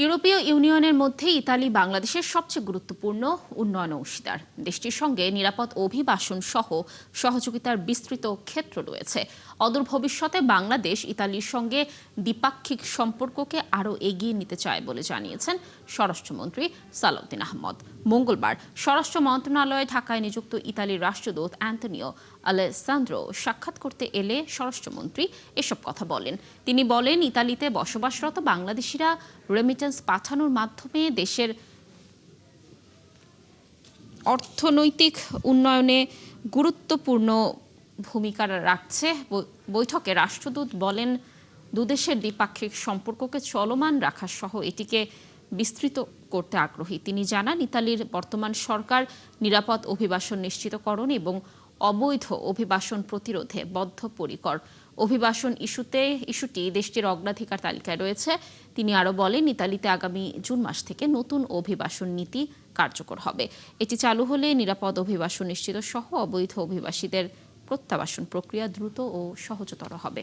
ইউরোপীয় ইউনিয়নের মধ্যে ইতালি বাংলাদেশের সবচেয়ে গুরুত্বপূর্ণ উন্নয়ন অংশীদার। দেশটির সঙ্গে নিরাপদ অভিবাসন সহ সহযোগিতার বিস্তৃত ক্ষেত্র রয়েছে। অদূর ভবিষ্যতে বাংলাদেশ ইতালির সঙ্গে দ্বিপাক্ষিক সম্পর্ককে আরও এগিয়ে নিতে চায় বলে জানিয়েছেন স্বরাষ্ট্রমন্ত্রী সালাউদ্দিন আহমদ। মঙ্গলবার স্বরাষ্ট্র মন্ত্রণালয়ে ঢাকায় নিযুক্ত ইতালির রাষ্ট্রদূত অ্যান্তোনিও আলেসান্দ্রো সাক্ষাৎ করতে এলে স্বরাষ্ট্রমন্ত্রী এসব কথা বলেন। তিনি বলেন, ইতালিতে বসবাসরত বাংলাদেশিরা রেমিটেন্স পাঠানোর মাধ্যমে দেশের অর্থনৈতিক উন্নয়নে গুরুত্বপূর্ণ ভূমিকা রাখছে। বৈঠকে রাষ্ট্রদূত বলেন, দুদেশের দ্বিপাক্ষিক সম্পর্ককে চলমান রাখা সহ এটিকে বিস্তৃত করতে আগ্রহী। তিনি জানান, ইতালির বর্তমান সরকার নিরাপদ অভিবাসন নিশ্চিতকরণ এবং অবৈধ অভিবাসন প্রতিরোধে বদ্ধপরিকর। অভিবাসন ইস্যুটি দেশটির অগ্রাধিকার তালিকায় রয়েছে। তিনি আরও বলেন, ইতালিতে আগামী জুন মাস থেকে নতুন অভিবাসন নীতি কার্যকর হবে। এটি চালু হলে নিরাপদ অভিবাসন নিশ্চিত সহ অবৈধ অভিবাসীদের প্রত্যাবাসন প্রক্রিয়া দ্রুত ও সহজতর হবে।